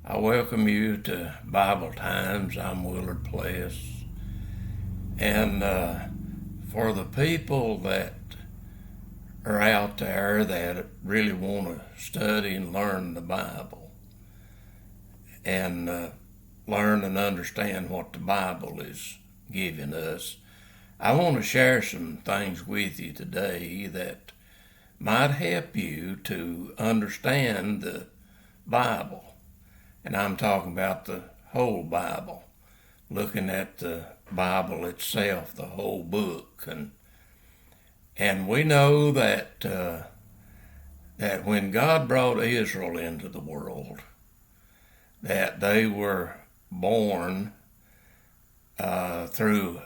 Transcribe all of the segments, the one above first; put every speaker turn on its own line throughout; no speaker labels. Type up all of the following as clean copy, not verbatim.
I welcome you to Bible Times. I'm Willard Pless. And for the people that are out there that really want to study and learn the Bible and learn and understand what the Bible is giving us, I want to share some things with you today that might help you to understand the Bible. And I'm talking about the whole Bible, looking at the Bible itself, the whole book. And we know that that when God brought Israel into the world, that they were born through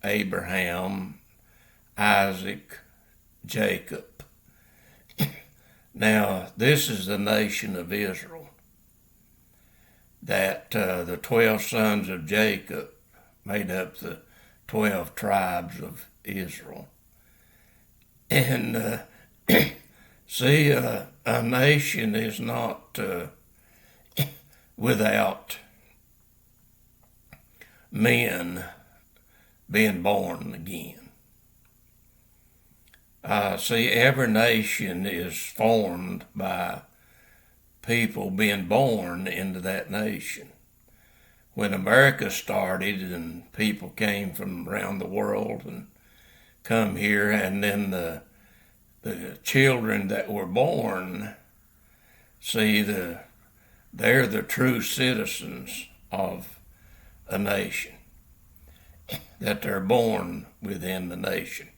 Abraham, Isaac, Jacob. Now, this is the nation of Israel, that the 12 sons of Jacob made up the 12 tribes of Israel. And see, a nation is not without men being born again. See, every nation is formed by people being born into that nation. When America started and people came from around the world and come here, and then the children that were born, see, they're the true citizens of a nation, that they're born within the nation.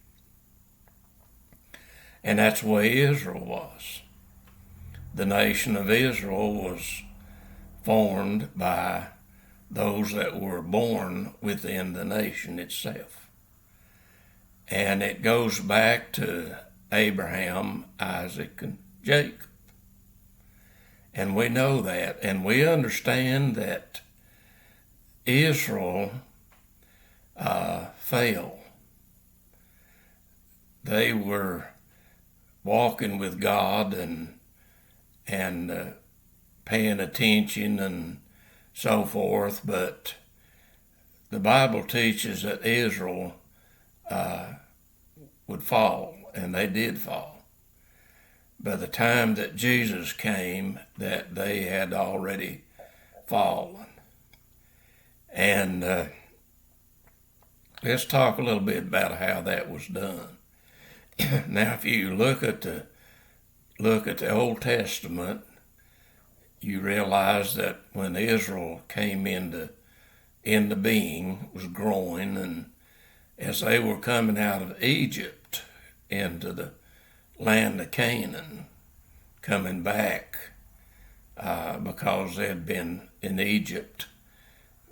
And that's the way Israel was. The nation of Israel was formed by those that were born within the nation itself. And it goes back to Abraham, Isaac, and Jacob. And we know that, and we understand that Israel fell. They were walking with God and paying attention and so forth, but the Bible teaches that Israel would fall, and they did fall. By the time that Jesus came, that they had already fallen. And let's talk a little bit about how that was done. Now, if you look at the Old Testament, you realize that when Israel came into being, was growing, and as they were coming out of Egypt into the land of Canaan, coming back because they had been in Egypt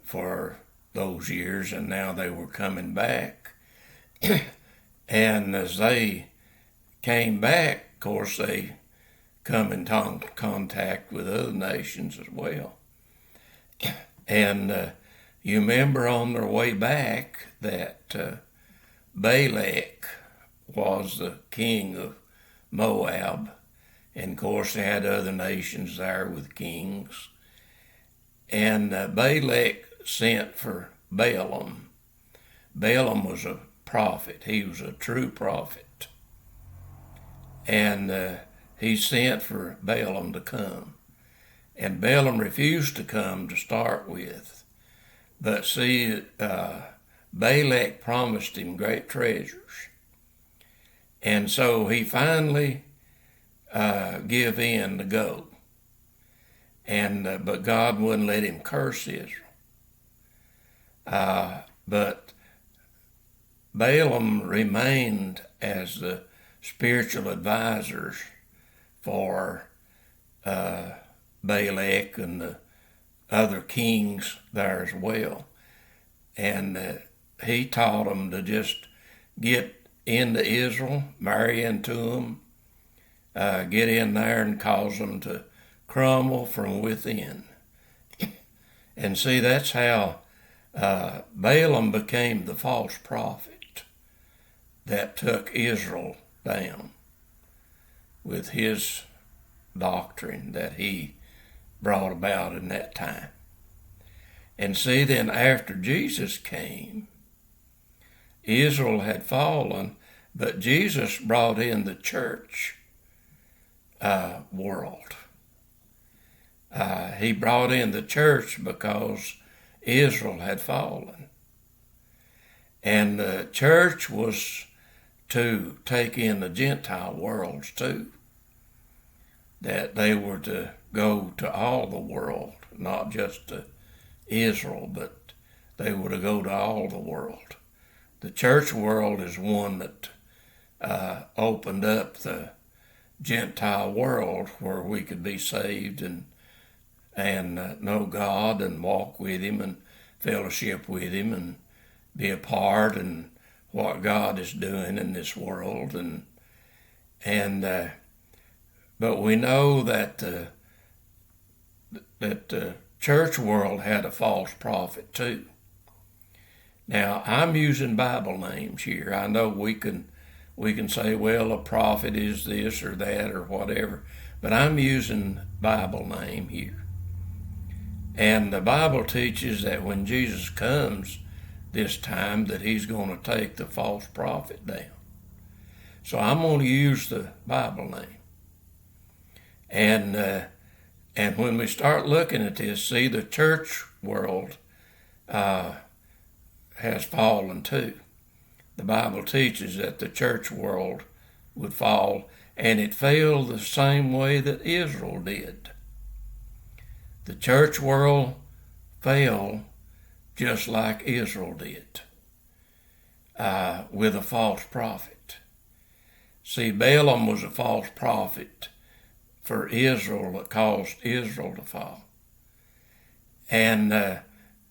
for those years, and now they were coming back. And as they came back, of course, they come in contact with other nations as well. And you remember on their way back that Balak was the king of Moab. And of course, they had other nations there with kings. And Balak sent for Balaam. Balaam was a prophet. He was a true prophet. And he sent for Balaam to come. And Balaam refused to come to start with. But see, Balak promised him great treasures. And so he finally gave in to go. And but God wouldn't let him curse Israel. But Balaam remained as the spiritual advisors for Balak and the other kings there as well. And he taught them to just get into Israel, marry into them, get in there and cause them to crumble from within. And see, that's how Balaam became the false prophet that took Israel down with his doctrine that he brought about in that time. And see, then after Jesus came, Israel had fallen, but Jesus brought in the church world. He brought in the church because Israel had fallen. And the church was to take in the Gentile worlds too. That they were to go to all the world, not just to Israel, but they were to go to all the world. The church world is one that opened up the Gentile world where we could be saved and know God and walk with Him and fellowship with Him and be a part in what God is doing in this world. But we know that the church world had a false prophet too. Now, I'm using Bible names here. I know we can say, well, a prophet is this or that or whatever, but I'm using Bible name here. And the Bible teaches that when Jesus comes this time, that He's going to take the false prophet down. So I'm going to use the Bible name. And when we start looking at this, see, the church world has fallen too. The Bible teaches that the church world would fall, and it fell the same way that Israel did. The church world fell just like Israel did, with a false prophet. See, Balaam was a false prophet for Israel that caused Israel to fall. And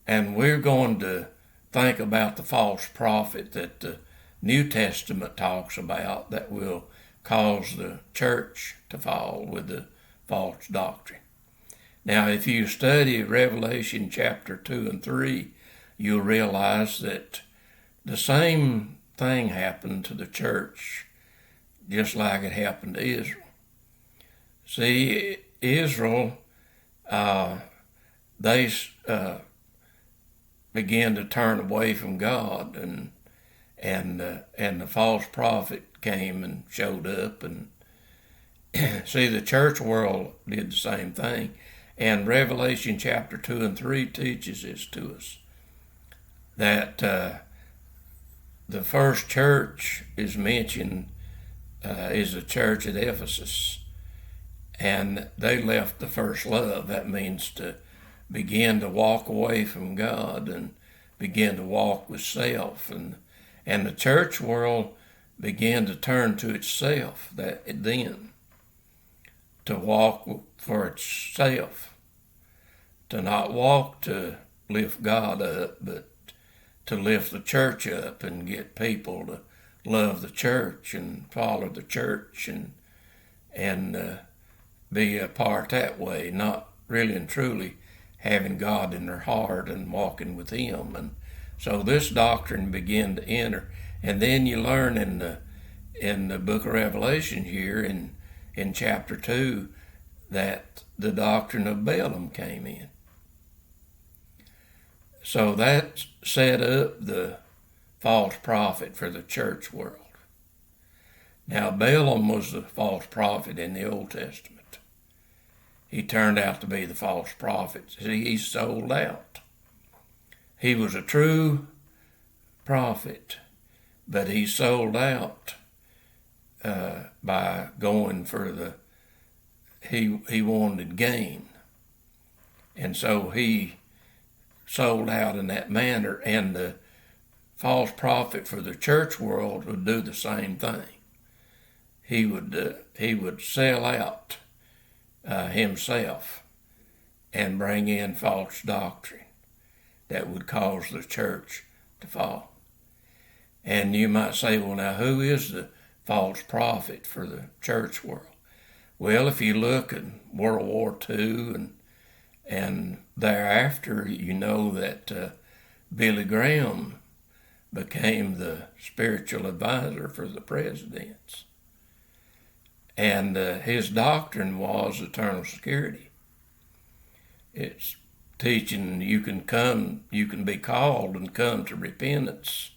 we're going to think about the false prophet that the New Testament talks about that will cause the church to fall with the false doctrine. Now, if you study Revelation chapter 2 and 3, you'll realize that the same thing happened to the church just like it happened to Israel. See, Israel, they began to turn away from God, and the false prophet came and showed up, and see, the church world did the same thing. And Revelation chapter 2 and 3 teaches this to us, that the first church is mentioned is the church at Ephesus, and they left the first love. That means to begin to walk away from God and begin to walk with self, and the church world began to turn to itself then, to walk for itself, to not walk to lift God up, but to lift the church up and get people to love the church and follow the church and be a part that way, not really and truly having God in their heart and walking with Him. And so this doctrine began to enter. And then you learn in the book of Revelation here in chapter 2 that the doctrine of Balaam came in. So that set up the false prophet for the church world. Now, Balaam was the false prophet in the Old Testament. He turned out to be the false prophet. See, he sold out. He was a true prophet, but he sold out by going for he wanted gain. And so he sold out in that manner, and the false prophet for the church world would do the same thing. He would sell out himself and bring in false doctrine that would cause the church to fall. And you might say, well, now who is the false prophet for the church world? Well, if you look at World War II and thereafter, you know that Billy Graham became the spiritual advisor for the presidents. And his doctrine was eternal security. It's teaching you can be called and come to repentance,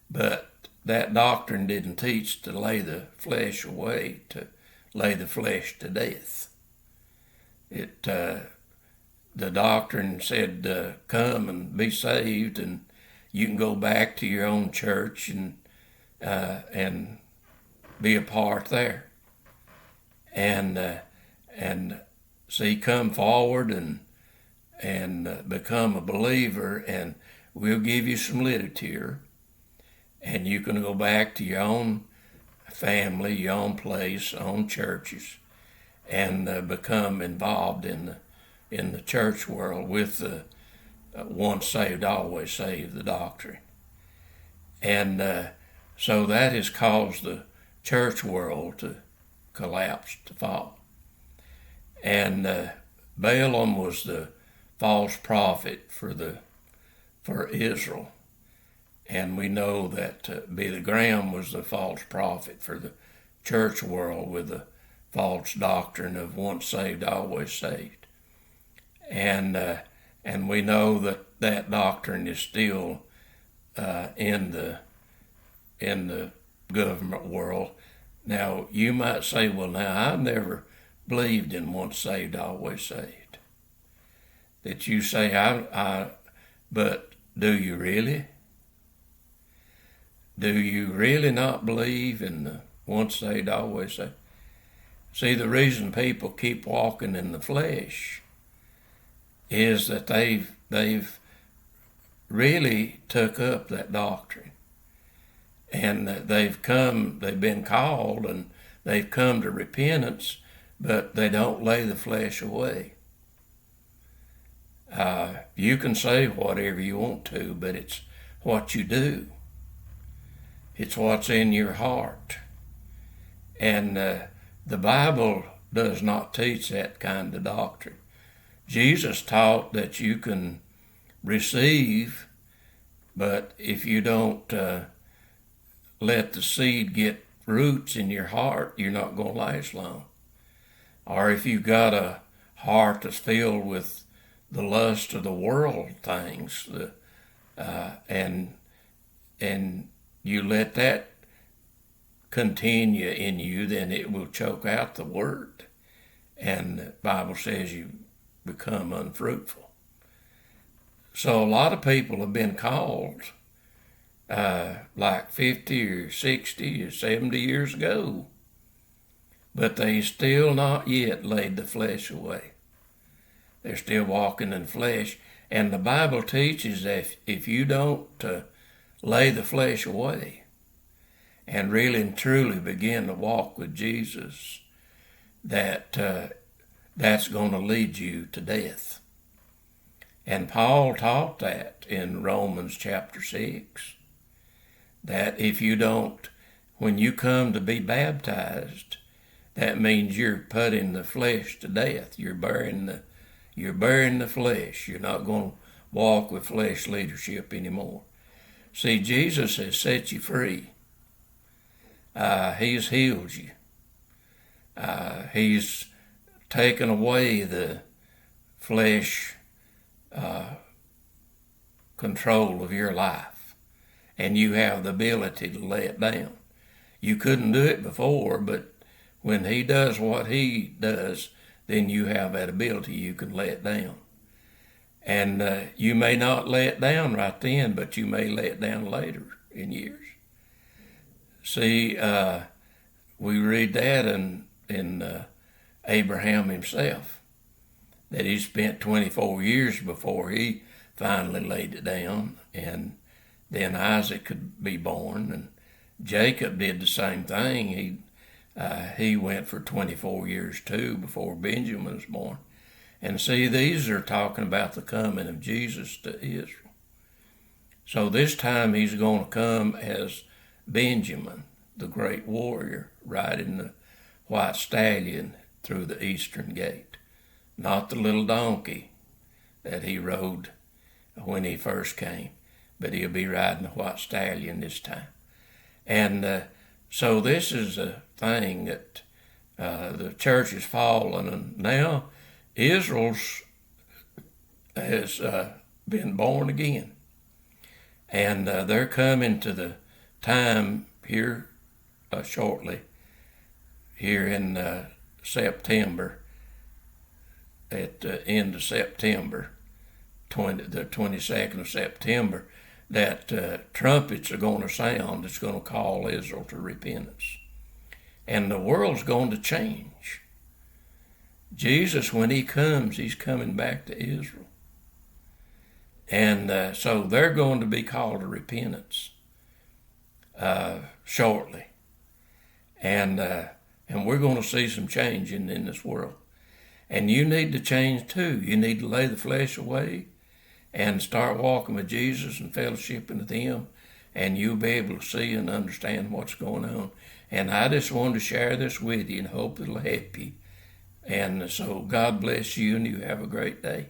but that doctrine didn't teach to lay the flesh away, to lay the flesh to death. The doctrine said, come and be saved, and you can go back to your own church and be a part there, and see, come forward and become a believer, and we'll give you some literature, and you can go back to your own family, your own place, own churches, and become involved in the church world with the once saved, always saved, the doctrine. And so that has caused the church world to collapse, to fall. And Balaam was the false prophet for Israel. And we know that Billy Graham was the false prophet for the church world with the false doctrine of once saved, always saved. And we know that doctrine is still in the government world. Now, you might say, well, now, I've never believed in once saved, always saved. That you say, but do you really? Do you really not believe in the once saved, always saved? See, the reason people keep walking in the flesh is that they've really took up that doctrine, and they've been called, and they've come to repentance, but they don't lay the flesh away. You can say whatever you want to, but it's what you do. It's what's in your heart. And the Bible does not teach that kind of doctrine. Jesus taught that you can receive, but if you don't let the seed get roots in your heart, you're not going to last long. Or if you've got a heart that's filled with the lust of the world things, and you let that continue in you, then it will choke out the word. And the Bible says you become unfruitful. So a lot of people have been called like 50 or 60 or 70 years ago, but they still not yet laid the flesh away. They're still walking in flesh. And the Bible teaches that if you don't lay the flesh away and really and truly begin to walk with Jesus, that's going to lead you to death. And Paul taught that in Romans chapter 6, that if you don't, when you come to be baptized, that means you're putting the flesh to death. You're burying the flesh. You're not going to walk with flesh leadership anymore. See, Jesus has set you free. He's healed you. He's taken away the flesh control of your life, and you have the ability to lay it down. You couldn't do it before, but when he does what he does, then you have that ability. You can lay it down. And you may not lay it down right then, but you may lay it down later in years. See, we read that in Abraham himself, that he spent 24 years before he finally laid it down, and then Isaac could be born, and Jacob did the same thing. He went for 24 years too before Benjamin was born. And see, these are talking about the coming of Jesus to Israel. So this time he's going to come as Benjamin, the great warrior, riding the white stallion through the eastern gate, not the little donkey that he rode when he first came, but he'll be riding the white stallion this time. And so this is a thing that the church has fallen, and now Israel's has been born again. And they're coming to the time here shortly, here in September, at the end of September, the 22nd of September, that trumpets are going to sound. It's going to call Israel to repentance. And the world's going to change. Jesus, when he comes, he's coming back to Israel. And so they're going to be called to repentance shortly. And we're going to see some changing in this world. And you need to change too. You need to lay the flesh away and start walking with Jesus and fellowshipping with him, and you'll be able to see and understand what's going on. And I just wanted to share this with you and hope it'll help you. And so God bless you, and you have a great day.